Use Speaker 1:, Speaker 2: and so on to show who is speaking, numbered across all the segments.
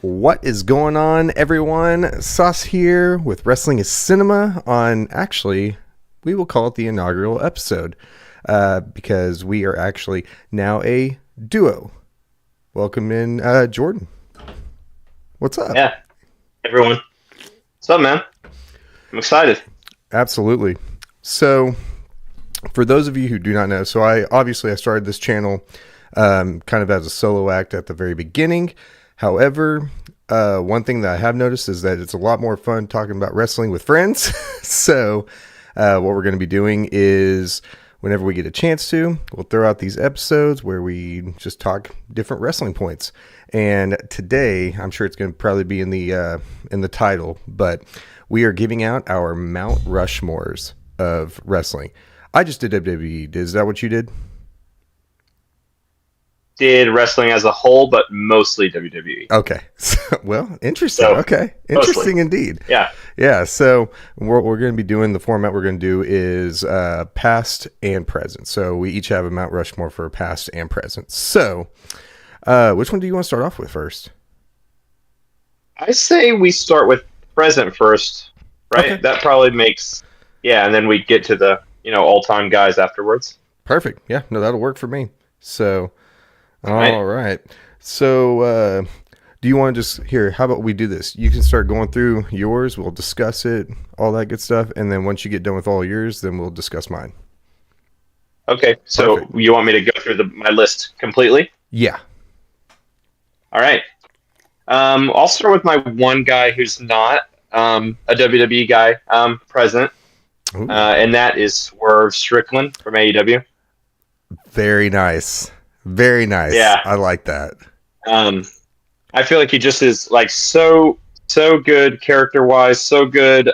Speaker 1: What is going on, everyone? Soss here with Wrestling is Cinema on, actually, we will call it the inaugural episode because we are actually now a duo. Welcome in, Jordan. What's up?
Speaker 2: Yeah, everyone. What's up, man? I'm excited.
Speaker 1: Absolutely. So, for those of you who do not know, I started this channel kind of as a solo act at the very beginning. However, one thing that I have noticed is that it's a lot more fun talking about wrestling with friends. So what we're going to be doing is whenever we get a chance to, we'll throw out these episodes where we just talk different wrestling points. And today, I'm sure it's going to probably be in the title, but we are giving out our Mount Rushmores of wrestling. I just did WWE. Is that what you did?
Speaker 2: Did wrestling as a whole, but mostly WWE.
Speaker 1: Okay. Well, interesting.
Speaker 2: So,
Speaker 1: okay. Interesting
Speaker 2: mostly.
Speaker 1: Indeed.
Speaker 2: Yeah.
Speaker 1: Yeah. So what we're going to be doing, the format we're going to do is past and present. So we each have a Mount Rushmore for past and present. So which one do you want to start off with first?
Speaker 2: I say we start with present first, right?
Speaker 1: Okay.
Speaker 2: That probably makes, and then we get to the, all-time guys afterwards.
Speaker 1: Perfect. Yeah. No, that'll work for me. So, all right. So, do you want to just how about we do this? You can start going through yours. We'll discuss it, all that good stuff. And then once you get done with all yours, then we'll discuss mine.
Speaker 2: Okay. So
Speaker 1: Perfect.
Speaker 2: you want me to go through my list completely?
Speaker 1: Yeah.
Speaker 2: All right. I'll start with my one guy who's not a WWE guy, present. And that is Swerve Strickland from AEW.
Speaker 1: Very nice. Very nice.
Speaker 2: Yeah.
Speaker 1: I like that.
Speaker 2: I feel like he just is like so good character-wise, so good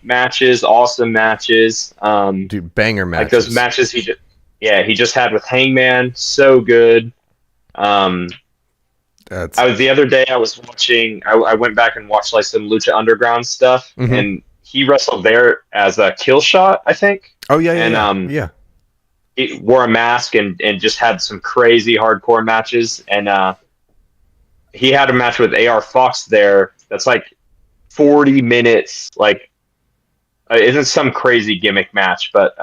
Speaker 2: matches, awesome matches.
Speaker 1: Dude, banger matches.
Speaker 2: Like those matches he just had with Hangman, so good. The other day I was watching. I went back and watched like some Lucha Underground stuff, and he wrestled there as a Kill Shot, I think.
Speaker 1: Oh yeah,
Speaker 2: and,
Speaker 1: yeah.
Speaker 2: He wore a mask and just had some crazy hardcore matches, and he had a match with AR Fox there that's like 40 minutes. Like, isn't some crazy gimmick match, but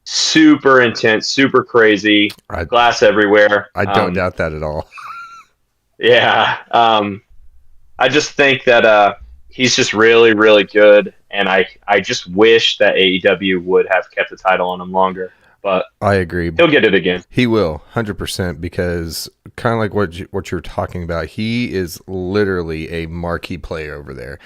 Speaker 2: super intense, super crazy, glass everywhere.
Speaker 1: I don't doubt that at all.
Speaker 2: Yeah. I just think that he's just really, really good, and I just wish that AEW would have kept the title on him longer. But
Speaker 1: I agree.
Speaker 2: He'll get it again.
Speaker 1: He will, 100%, because kind of like what you're talking about, he is literally a marquee player over there.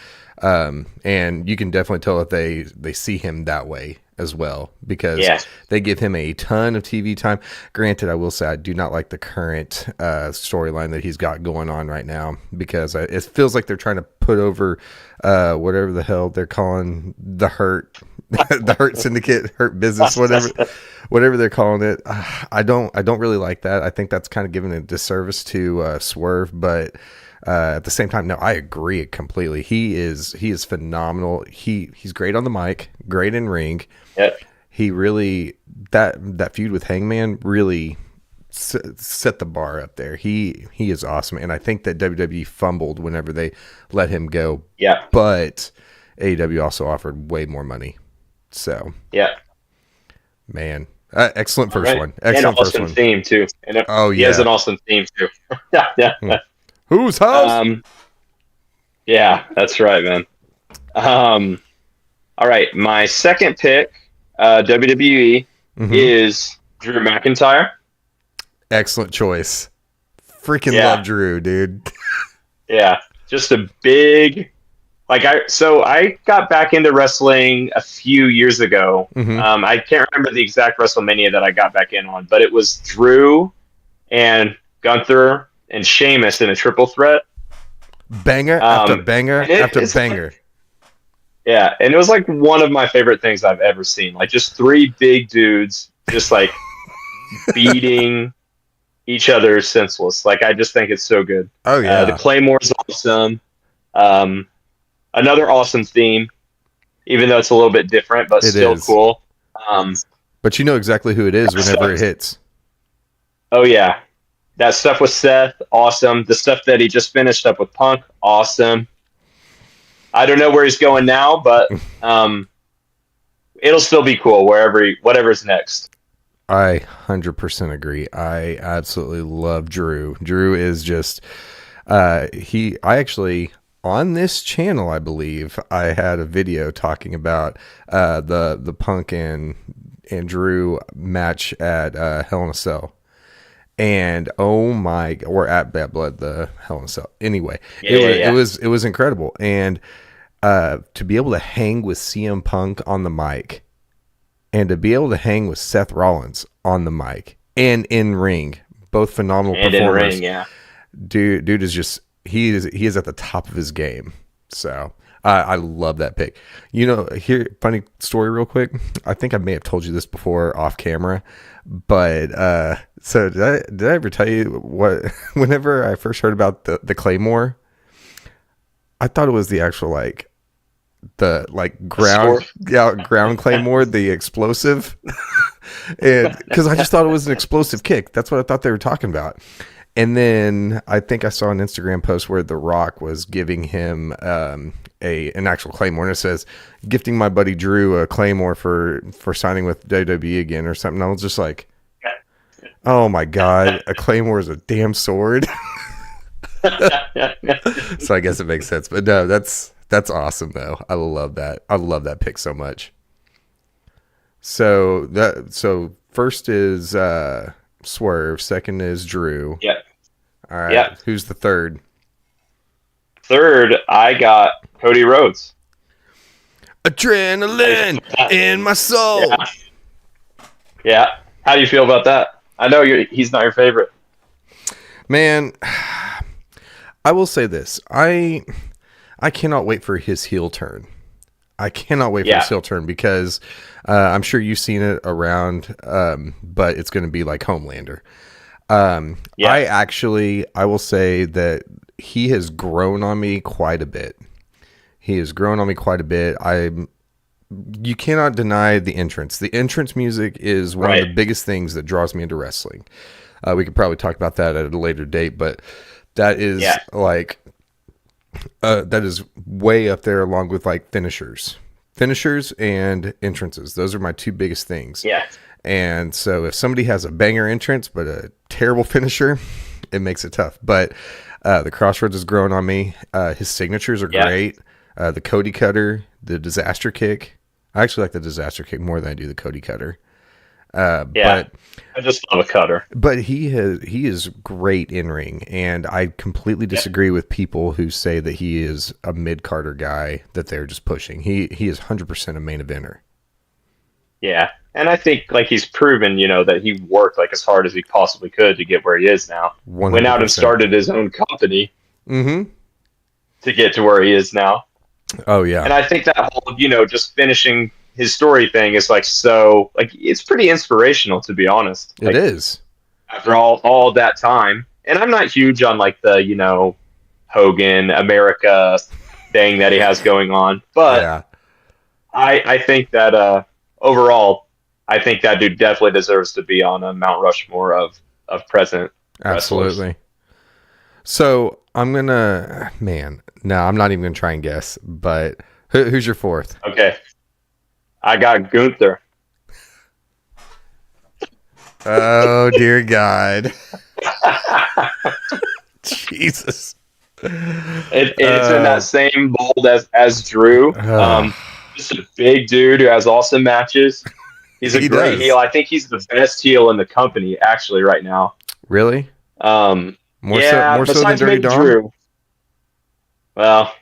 Speaker 1: And you can definitely tell that they see him that way as well, because they give him a ton of TV time. Granted, I will say I do not like the current storyline that he's got going on right now, because it feels like they're trying to put over whatever the hell they're calling the Hurt the Hurt Syndicate, Hurt Business, whatever they're calling it. I don't really like that. I think that's kind of giving a disservice to Swerve, but at the same time, no, I agree completely. He is phenomenal. He's great on the mic, great in ring.
Speaker 2: Yep.
Speaker 1: He really that feud with Hangman really set the bar up there. He is awesome, and I think that WWE fumbled whenever they let him go.
Speaker 2: Yeah,
Speaker 1: but AEW also offered way more money. So
Speaker 2: yeah,
Speaker 1: man, excellent first one. Excellent
Speaker 2: and an
Speaker 1: first
Speaker 2: awesome
Speaker 1: one.
Speaker 2: Theme too. And he has an awesome theme too. yeah.
Speaker 1: Whose house?
Speaker 2: Yeah, that's right, man. All right, my second pick, WWE, is Drew McIntyre.
Speaker 1: Excellent choice. Freaking love Drew, dude.
Speaker 2: Yeah, just a big. I got back into wrestling a few years ago. I can't remember the exact WrestleMania that I got back in on, but it was Drew and Gunther and Sheamus in a triple threat.
Speaker 1: Banger after banger after banger.
Speaker 2: Yeah, and it was like one of my favorite things I've ever seen. Like just three big dudes just like beating each other senseless. Like I just think it's so good.
Speaker 1: Oh yeah.
Speaker 2: The Claymore's awesome. Another awesome theme, even though it's a little bit different, but still cool.
Speaker 1: But you know exactly who it is whenever it hits.
Speaker 2: Oh yeah. That stuff with Seth, awesome. The stuff that he just finished up with Punk, awesome. I don't know where he's going now, but it'll still be cool whatever's next.
Speaker 1: I 100% agree. I absolutely love Drew. Drew is just I actually on this channel, I believe, I had a video talking about the Punk and Drew match at Hell in a Cell. And oh my, or at Bad Blood, the Hell in a Cell. Anyway, it was incredible. And to be able to hang with CM Punk on the mic, and to be able to hang with Seth Rollins on the mic and in ring, both phenomenal
Speaker 2: and
Speaker 1: performers.
Speaker 2: In ring, yeah.
Speaker 1: Dude is just he is at the top of his game. So I love that pick. You know, here, funny story real quick. I think I may have told you this before off camera, but so did I ever tell you what? Whenever I first heard about the Claymore, I thought it was the actual ground Claymore, the explosive, and because I just thought it was an explosive kick. That's what I thought they were talking about. And then I think I saw an Instagram post where The Rock was giving him an actual Claymore, and it says, "Gifting my buddy Drew a Claymore for signing with WWE again," or something. I was just like, "Oh my god, a Claymore is a damn sword." So I guess it makes sense, but no, that's awesome though. I love that. I love that pick so much. So first is Swerve, second is Drew.
Speaker 2: Yep.
Speaker 1: All right.
Speaker 2: Yep.
Speaker 1: Who's the third?
Speaker 2: Third, I got Cody Rhodes.
Speaker 1: Adrenaline in my soul.
Speaker 2: Yeah. How do you feel about that? I know he's not your favorite.
Speaker 1: Man, I will say this. I cannot wait for his heel turn. I cannot wait for his heel turn because I'm sure you've seen it around, but it's going to be like Homelander. I will say that he has grown on me quite a bit. You cannot deny the entrance. The entrance music is one of the biggest things that draws me into wrestling. We could probably talk about that at a later date, but that is that is way up there along with like finishers and entrances. Those are my two biggest things.
Speaker 2: Yeah.
Speaker 1: And so if somebody has a banger entrance but a terrible finisher, it makes it tough. But the Crossroads has grown on me. His signatures are great. The Cody Cutter, the Disaster Kick. I actually like the Disaster Kick more than I do the Cody Cutter. But
Speaker 2: I just love a cutter.
Speaker 1: But he is great in ring, and I completely disagree with people who say that he is a mid-carder guy that they're just pushing. He is 100% a main eventer.
Speaker 2: Yeah, and I think like he's proven, that he worked like as hard as he possibly could to get where he is now.
Speaker 1: 100%.
Speaker 2: Went out and started his own company to get to where he is now.
Speaker 1: Oh yeah,
Speaker 2: and I think that whole just finishing his story thing is it's pretty inspirational, to be honest.
Speaker 1: It is.
Speaker 2: After all that time. And I'm not huge on like the, Hogan America thing that he has going on. But I think that overall, I think that dude definitely deserves to be on a Mount Rushmore of present
Speaker 1: Absolutely.
Speaker 2: wrestlers.
Speaker 1: So I'm not even gonna try and guess, but who's your fourth?
Speaker 2: Okay. I got Gunther.
Speaker 1: Oh dear God. Jesus.
Speaker 2: It's in that same mold as Drew. Just a big dude who has awesome matches. He's a great heel. I think he's the best heel in the company actually right now.
Speaker 1: Really? More so than Dirty Dom?
Speaker 2: Drew. Well,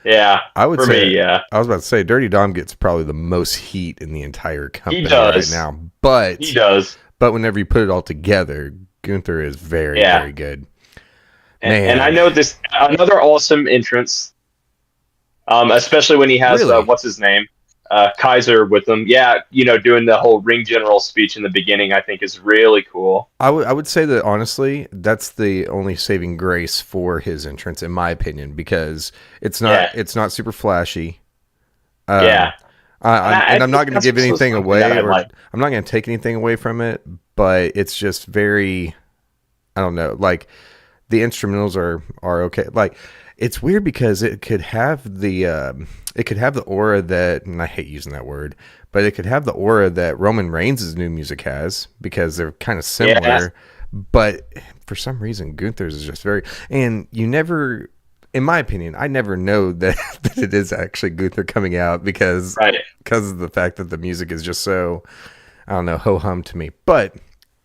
Speaker 2: yeah.
Speaker 1: I would say,
Speaker 2: yeah.
Speaker 1: I was about to say, Dirty Dom gets probably the most heat in the entire company
Speaker 2: right
Speaker 1: now. But
Speaker 2: he does.
Speaker 1: But whenever you put it all together, Gunther is very, very good.
Speaker 2: And I know this another awesome entrance, especially when he has what's his name, Kaiser with him. Yeah, doing the whole ring general speech in the beginning, I think is really cool.
Speaker 1: I would say that honestly, that's the only saving grace for his entrance, in my opinion, because it's not super flashy. I'm not going to give anything away, I'm not going to take anything away from it, but it's just very. I don't know. Like the instrumentals are okay. Like it's weird because it could have the aura that, and I hate using that word, but it could have the aura that Roman Reigns' new music has because they're kind of
Speaker 2: Yeah,
Speaker 1: similar. But for some reason, Gunther's is just very, and you never, in my opinion, I never know that, that it is actually Gunther coming out
Speaker 2: right.
Speaker 1: because of the fact that the music is just so, I don't know, ho hum to me. But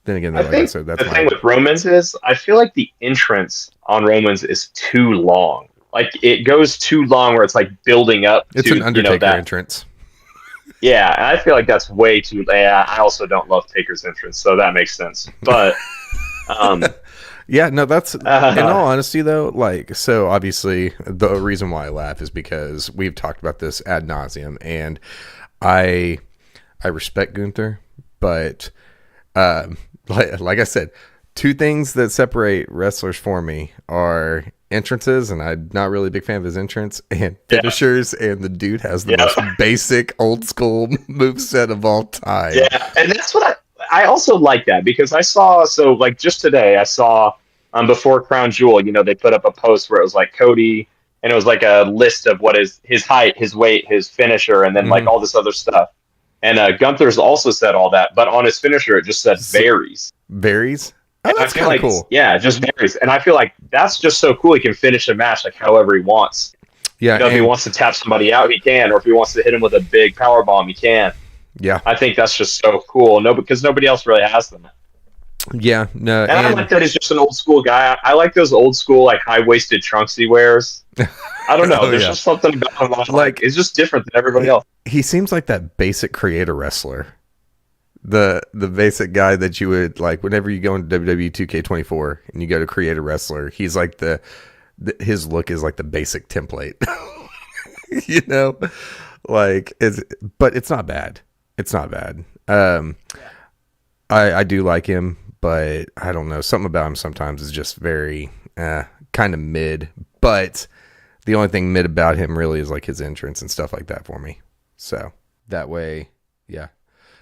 Speaker 1: then again,
Speaker 2: I
Speaker 1: like I
Speaker 2: think
Speaker 1: said, that's
Speaker 2: the thing
Speaker 1: my,
Speaker 2: with Romans is I feel like the entrance on Romans is too long. Like it goes too long where it's like building up
Speaker 1: it's an
Speaker 2: to,
Speaker 1: Undertaker
Speaker 2: that.
Speaker 1: entrance.
Speaker 2: Yeah, and I feel like that's way too. Yeah, I also don't love Taker's entrance, so that makes sense. But um,
Speaker 1: Yeah, no, that's in
Speaker 2: uh,
Speaker 1: all honesty though. Like, so obviously, the reason why I laugh is because we've talked about this ad nauseum, and I I respect Gunther, but like I said, two things that separate wrestlers for me are entrances, and I'm not really a big fan of his entrance, and
Speaker 2: yeah,
Speaker 1: finishers, and the dude has the most
Speaker 2: yeah,
Speaker 1: basic old school move set of all time.
Speaker 2: yeah, and that's what I also like that because I saw like just today I saw before Crown Jewel, they put up a post where it was like Cody and it was like a list of what is his height, his weight, his finisher, and then like
Speaker 1: Mm-hmm.
Speaker 2: all this other stuff. And Gunther's also said all that, but on his finisher it just said varies.
Speaker 1: Varies. Oh,
Speaker 2: And I
Speaker 1: that's
Speaker 2: feel
Speaker 1: kind of
Speaker 2: like,
Speaker 1: cool.
Speaker 2: yeah, it just varies. And I feel like that's just so cool. He can finish a match like however he wants.
Speaker 1: Yeah,
Speaker 2: If he
Speaker 1: and
Speaker 2: wants to tap somebody out, he can, or if he wants to hit him with a big power bomb, he can.
Speaker 1: yeah,
Speaker 2: I think that's just so cool. No, because nobody else really has them.
Speaker 1: yeah, no,
Speaker 2: And I
Speaker 1: and
Speaker 2: like that he's just an old school guy. I like those old school like high waisted trunks he wears. I don't know.
Speaker 1: oh
Speaker 2: There's
Speaker 1: yeah,
Speaker 2: just something about him I like.
Speaker 1: like
Speaker 2: It's just different than everybody
Speaker 1: he
Speaker 2: else.
Speaker 1: he seems like that basic creator wrestler, the basic guy that you would like whenever you go into WWE 2K24 and you go to create a wrestler. He's like his look is like the basic template, you know, like but it's not bad. It's not bad. I do like him, but I don't know, something about him sometimes is just very kind of mid. But the only thing mid about him really is like his entrance and stuff like that for me. So that way, yeah.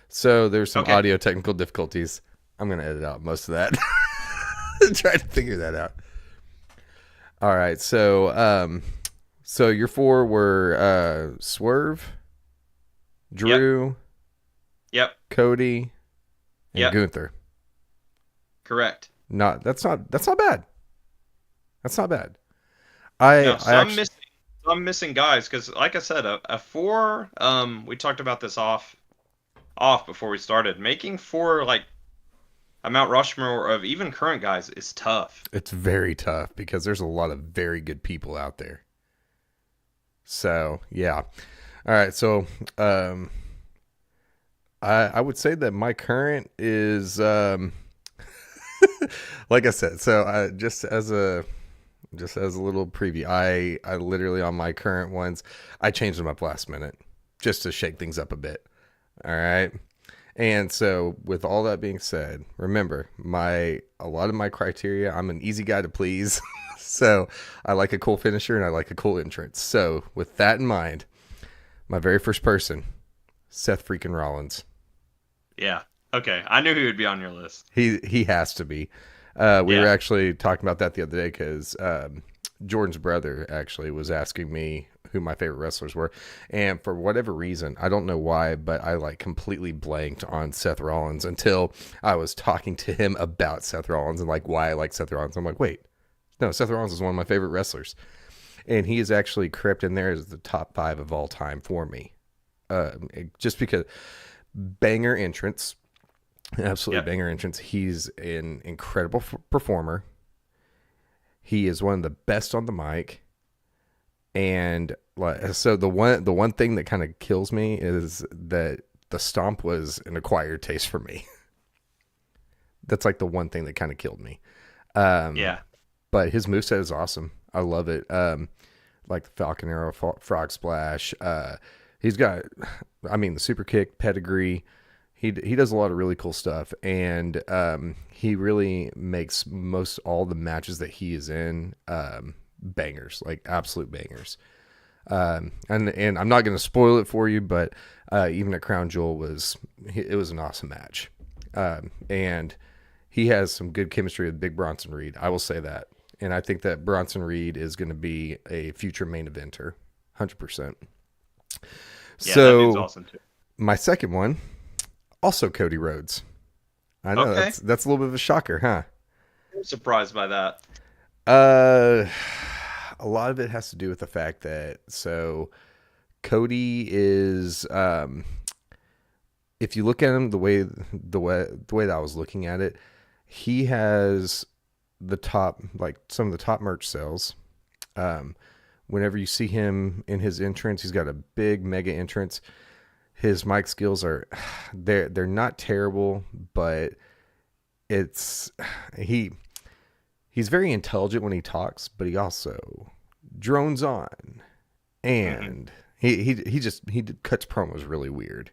Speaker 1: So there's some
Speaker 2: Okay.
Speaker 1: audio technical difficulties. I'm gonna edit out most of that. Try to figure that out. All right. So your four were Swerve,
Speaker 2: Yep.
Speaker 1: Drew,
Speaker 2: Yep.
Speaker 1: Cody, and
Speaker 2: Yep.
Speaker 1: Gunther.
Speaker 2: Correct.
Speaker 1: Not that's not bad. That's not bad.
Speaker 2: No,
Speaker 1: I actually
Speaker 2: I'm missing guys because, like I said, a four. We talked about this off before we started. Making four like a Mount Rushmore of even current guys is tough.
Speaker 1: it's very tough because there's a lot of very good people out there. So yeah. All right. So I would say that my current is like I said. So just as a little preview, I literally on my current ones I changed them up last minute just to shake things up a bit. All right. And so, with all that being said, remember a lot of my criteria. I'm an easy guy to please, so I like a cool finisher and I like a cool entrance. So, with that in mind, my very first person, Seth freaking Rollins.
Speaker 2: Yeah. Okay. I knew he would be on your list.
Speaker 1: He has to be. We were
Speaker 2: Yeah.
Speaker 1: actually talking about that the other day because Jordan's brother actually was asking me who my favorite wrestlers were, and for whatever reason, I don't know why, but I like completely blanked on Seth Rollins until I was talking to him about Seth Rollins and like why I like Seth Rollins. I'm like, wait, no, Seth Rollins is one of my favorite wrestlers, and he is actually crept in there as the top 5 of all time for me, just because banger entrance. Absolutely
Speaker 2: Yep.
Speaker 1: banger entrance. He's an incredible performer. He is one of the best on the mic. And like so the one thing that kind of kills me is that the stomp was an acquired taste for me. That's like the one thing that kind of killed me. Um
Speaker 2: Yeah.
Speaker 1: but his moveset is awesome. I love it. Like the Falcon Arrow, Frog Splash. He's got, I mean, the super kick, pedigree. He does a lot of really cool stuff, and he really makes most all the matches that he is in bangers, like absolute bangers. And I'm not going to spoil it for you, but even at Crown Jewel it was an awesome match, and he has some good chemistry with Big Bronson Reed. I will say that. And I think that Bronson Reed is going to be a future main eventer, 100%.
Speaker 2: Yeah, that dude's
Speaker 1: So
Speaker 2: awesome too.
Speaker 1: my second one, also Cody Rhodes. I know
Speaker 2: Okay,
Speaker 1: that's a little bit of a shocker, huh?
Speaker 2: I'm surprised by that.
Speaker 1: Uh, a lot of it has to do with the fact that Cody is if you look at him the way that I was looking at it, he has the top like some of the top merch sales. Um, Whenever you see him in his entrance, he's got a big mega entrance. His mic skills are they're not terrible, but it's he he's very intelligent when he talks, but he also drones on,
Speaker 2: Hmm.
Speaker 1: and he cuts promos really weird.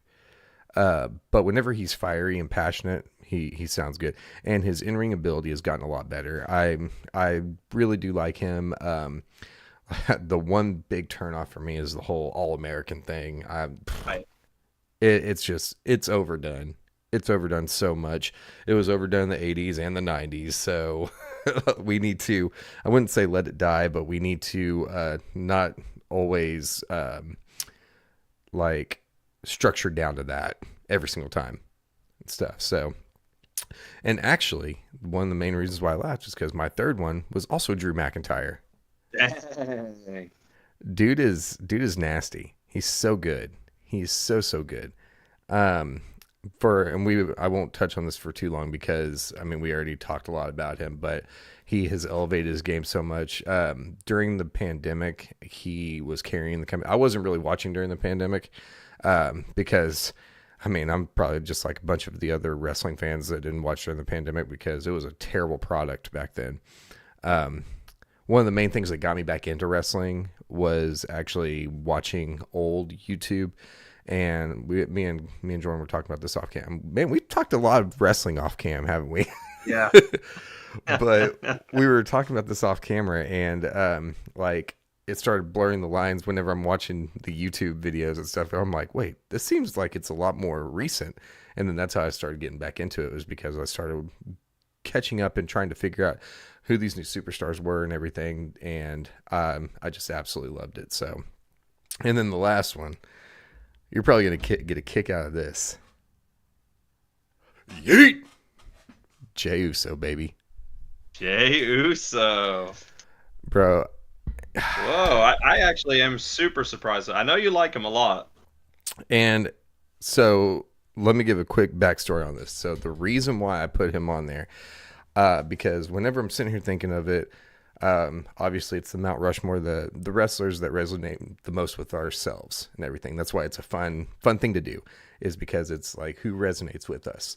Speaker 1: But whenever he's fiery and passionate, he sounds good, and his in ring ability has gotten a lot better. I really do like him. The one big turnoff for me is the whole All American thing.
Speaker 2: Right.
Speaker 1: It's just it's overdone. It's overdone so much. It was overdone in the 80s and the 90s. So we need to, I wouldn't say let it die, but we need to not always like structure down to that every single time and stuff. So, and actually, one of the main reasons why I laughed is because my third one was also Drew McIntyre.
Speaker 2: Dang.
Speaker 1: Dude is nasty. He's so good. He's so good. Um, I won't touch on this for too long because I mean we already talked a lot about him, but he has elevated his game so much. During the pandemic, he was carrying the company. I wasn't really watching during the pandemic because I mean I'm probably just like a bunch of the other wrestling fans that didn't watch during the pandemic because it was a terrible product back then. Um, One of the main things that got me back into wrestling was actually watching old YouTube. And me and Jordan were talking about this off cam. Man, we've talked a lot of wrestling off cam, haven't we?
Speaker 2: Yeah.
Speaker 1: But we were talking about this off camera, and like it started blurring the lines whenever I'm watching the YouTube videos and stuff. I'm like, wait, this seems like it's a lot more recent. And then that's how I started getting back into it, was because I started catching up and trying to figure out who these new superstars were and everything. And I just absolutely loved it. So, and then the last one, you're probably going to get a kick out of this. Yeet! Jey Uso, baby.
Speaker 2: Jey Uso.
Speaker 1: Bro,
Speaker 2: Whoa, I actually am super surprised. I know you like him a lot.
Speaker 1: and so let me give a quick backstory on this. So the reason why I put him on there, because whenever I'm sitting here thinking of it, obviously it's the Mount Rushmore, the wrestlers that resonate the most with ourselves and everything. That's why it's a fun thing to do, is because it's like who resonates with us.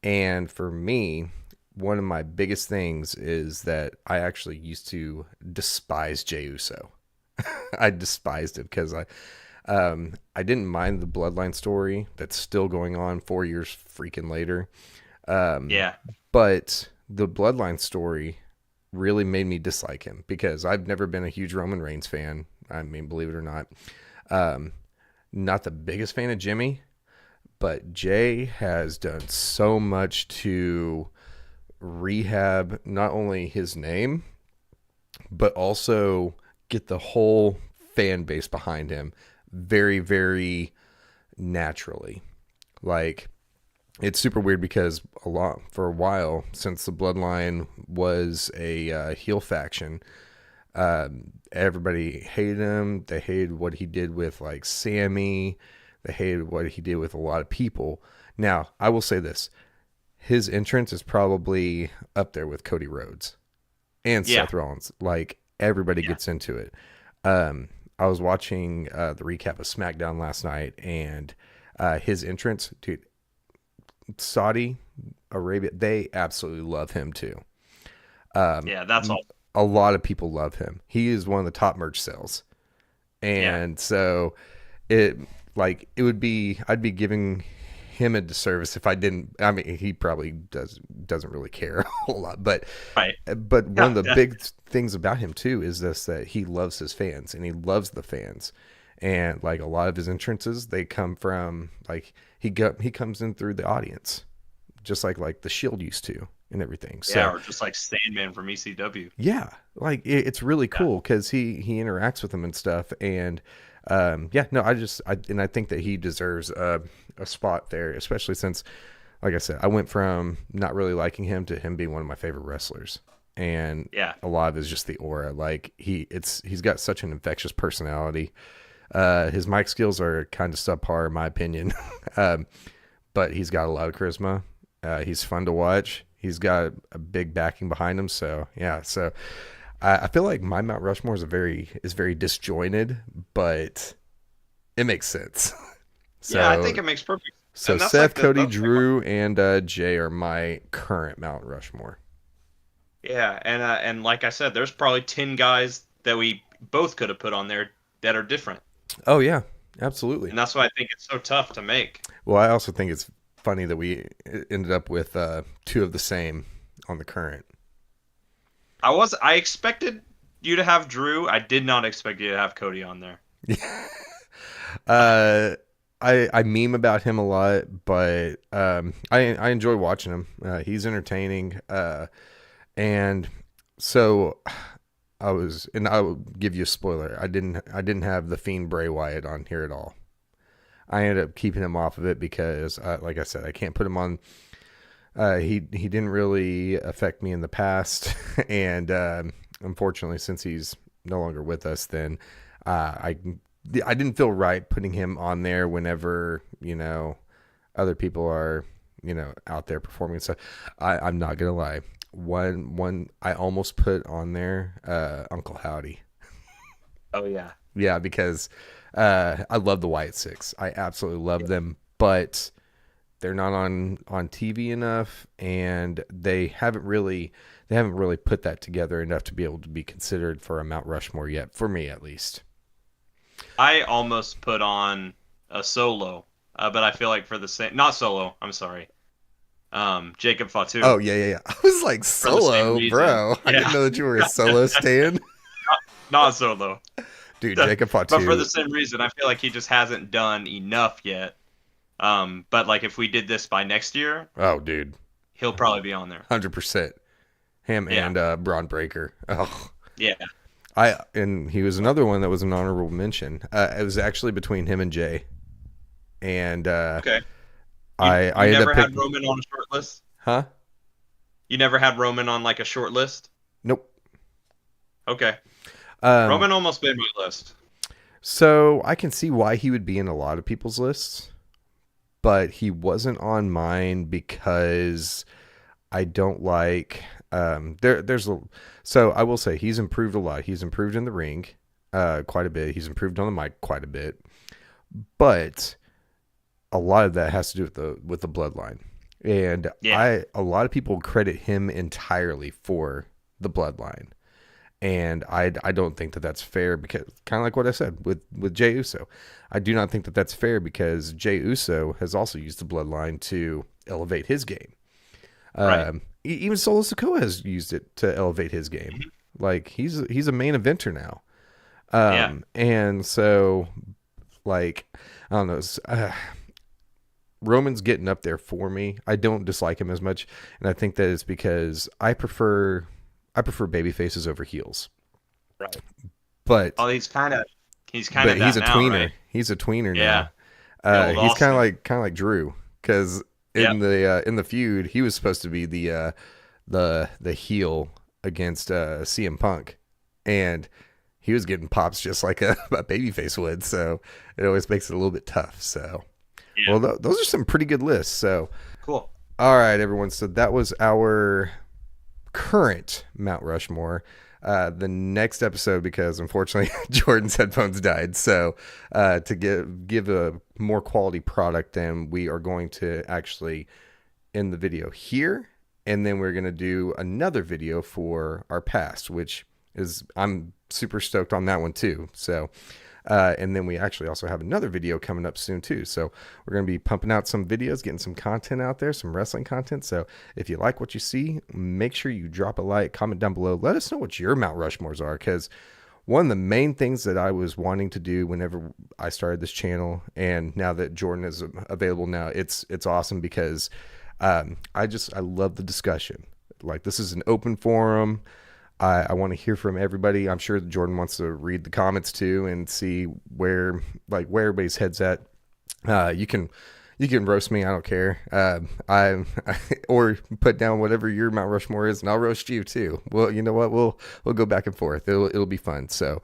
Speaker 1: And for me, one of my biggest things is that I actually used to despise Jey Uso. I despised it because I didn't mind the bloodline story that's still going on 4 years freaking later. Um,
Speaker 2: Yeah.
Speaker 1: but the bloodline story really made me dislike him because I've never been a huge Roman Reigns fan. I mean, believe it or not, um, not the biggest fan of Jimmy, but Jay has done so much to rehab not only his name, but also get the whole fan base behind him very, very naturally. Like, it's super weird because for a while, since the Bloodline was a heel faction, everybody hated him. They hated what he did with like Sammy. They hated what he did with a lot of people. Now, I will say this: his entrance is probably up there with Cody Rhodes and
Speaker 2: Yeah.
Speaker 1: Seth Rollins. Like, everybody
Speaker 2: Yeah.
Speaker 1: gets into it. I was watching the recap of SmackDown last night, and his entrance, dude, Saudi Arabia, they absolutely love him too.
Speaker 2: Yeah, that's all.
Speaker 1: A lot of people love him. He is one of the top merch sales.
Speaker 2: Yeah.
Speaker 1: And so it it would be, I'd be giving him a disservice if I didn't. I mean, he probably doesn't really care a whole lot,
Speaker 2: Right.
Speaker 1: but one of
Speaker 2: Yeah.
Speaker 1: the
Speaker 2: Yeah.
Speaker 1: big things about him too is this, that he loves his fans and he loves the fans. And like a lot of his entrances, they come from like he comes in through the audience, just like the Shield used to. and everything.
Speaker 2: Yeah,
Speaker 1: So
Speaker 2: or just like Sandman from ECW.
Speaker 1: yeah, like it's really
Speaker 2: Yeah,
Speaker 1: cool because he interacts with them and stuff. And yeah, no, I think that he deserves a spot there, especially since, like I said, I went from not really liking him to him being one of my favorite wrestlers. And
Speaker 2: yeah.
Speaker 1: a lot of it is just the aura. Like he's got such an infectious personality. His mic skills are kind of subpar in my opinion, um, but he's got a lot of charisma. He's fun to watch. He's got a big backing behind him. So yeah, so I feel like my Mount Rushmore is very disjointed, but it makes sense.
Speaker 2: Yeah, I think
Speaker 1: So
Speaker 2: it makes perfect sense.
Speaker 1: so
Speaker 2: And that's
Speaker 1: Seth,
Speaker 2: like
Speaker 1: Cody,
Speaker 2: that's like
Speaker 1: Drew, and Jay are my current Mount Rushmore.
Speaker 2: yeah, and like I said, there's probably 10 guys that we both could have put on there that are different.
Speaker 1: Oh yeah, absolutely.
Speaker 2: And that's why I think it's so tough to make.
Speaker 1: Well, I also think it's funny that we ended up with two of the same on the current.
Speaker 2: I expected you to have Drew. I did not expect you to have Cody on there.
Speaker 1: uh, I meme about him a lot, but I enjoy watching him. He's entertaining. And so and I will give you a spoiler. I didn't have the Fiend Bray Wyatt on here at all. I ended up keeping him off of it because, like I said, I can't put him on. He didn't really affect me in the past, and unfortunately, since he's no longer with us, then I didn't feel right putting him on there whenever other people are out there performing. So I'm not gonna lie. One I almost put on there Uncle Howdy.
Speaker 2: Oh yeah.
Speaker 1: Yeah, because I love the White Six. I absolutely love them, but they're not on TV enough, and they haven't really put that together enough to be able to be considered for a Mount Rushmore yet, for me at least.
Speaker 2: I almost put on a solo, but I feel like for the same, not solo. I'm sorry. Jacob Fatu.
Speaker 1: Oh yeah. I was like,
Speaker 2: For the same
Speaker 1: solo,
Speaker 2: reason.
Speaker 1: bro. I didn't
Speaker 2: Yeah,
Speaker 1: know that you were a solo stan.
Speaker 2: not solo.
Speaker 1: Dude, Jacob
Speaker 2: But for the
Speaker 1: Fatu.
Speaker 2: same reason, I feel like he just hasn't done enough yet. But like if we did this by next year,
Speaker 1: Oh, dude,
Speaker 2: he'll probably be on there.
Speaker 1: 100%. Him
Speaker 2: Yeah,
Speaker 1: and Braun Breaker. Oh,
Speaker 2: yeah.
Speaker 1: and he was another one that was an honorable mention. It was actually between him and Jay, and
Speaker 2: Okay.
Speaker 1: I
Speaker 2: You
Speaker 1: ended
Speaker 2: never
Speaker 1: up
Speaker 2: had
Speaker 1: picking.
Speaker 2: Roman on a short list?
Speaker 1: Huh?
Speaker 2: You never had Roman on like a short list?
Speaker 1: Nope.
Speaker 2: Okay.
Speaker 1: Um,
Speaker 2: Roman almost made my list.
Speaker 1: so I can see why he would be in a lot of people's lists, but he wasn't on mine because I don't like. So I will say he's improved a lot. He's improved in the ring, quite a bit. He's improved on the mic quite a bit, but a lot of that has to do with the bloodline, and
Speaker 2: Yeah.
Speaker 1: a lot of people credit him entirely for the bloodline. And I don't think that that's fair because kind of like what I said with Jey Uso. I do not think that that's fair because Jey Uso has also used the bloodline to elevate his game.
Speaker 2: Right.
Speaker 1: Even Solo Sikoa has used it to elevate his game. Like he's a main eventer now.
Speaker 2: Yeah.
Speaker 1: And so like I don't know. Roman's getting up there for me. I don't dislike him as much, and I think that it's because I prefer baby faces over heels.
Speaker 2: Right.
Speaker 1: But
Speaker 2: Oh, he's kind of
Speaker 1: he's
Speaker 2: that
Speaker 1: a
Speaker 2: now,
Speaker 1: tweener.
Speaker 2: right?
Speaker 1: He's a tweener
Speaker 2: Yeah.
Speaker 1: now.
Speaker 2: The old
Speaker 1: He's
Speaker 2: Austin.
Speaker 1: kind of like Drew because
Speaker 2: Yep.
Speaker 1: in the feud he was supposed to be the heel against CM Punk, and he was getting pops just like a babyface would. So it always makes it a little bit tough. So
Speaker 2: Yeah.
Speaker 1: well, those are some pretty good lists. So
Speaker 2: Cool.
Speaker 1: all right, everyone. So that was our current Mount Rushmore. The next episode, because unfortunately Jordan's headphones died, so to give a more quality product, then we are going to actually end the video here, and then we're going to do another video for our past, which is I'm super stoked on that one too. So and then we actually also have another video coming up soon too. So we're going to be pumping out some videos, getting some content out there, some wrestling content. So if you like what you see, make sure you drop a like, comment down below. Let us know what your Mount Rushmores are, because one of the main things that I was wanting to do whenever I started this channel, and now that Jordan is available now, it's awesome because I love the discussion. Like, this is an open forum. I want to hear from everybody. I'm sure Jordan wants to read the comments too and see where everybody's heads at. You can roast me. I don't care. Or put down whatever your Mount Rushmore is, and I'll roast you too. Well, you know what? We'll go back and forth. It'll be fun. So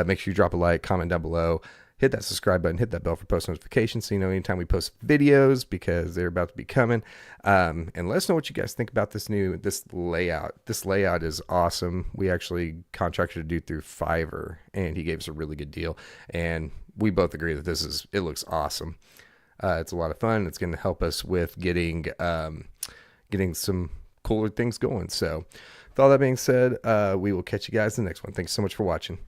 Speaker 1: make sure you drop a like, comment down below, hit that subscribe button, hit that bell for post notifications so you know anytime we post videos, because they're about to be coming. And let us know what you guys think about this layout. This layout is awesome. We actually contracted a dude through Fiverr, and he gave us a really good deal. And we both agree that it looks awesome. It's a lot of fun. It's going to help us with getting some cooler things going. So with all that being said, we will catch you guys in the next one. Thanks so much for watching.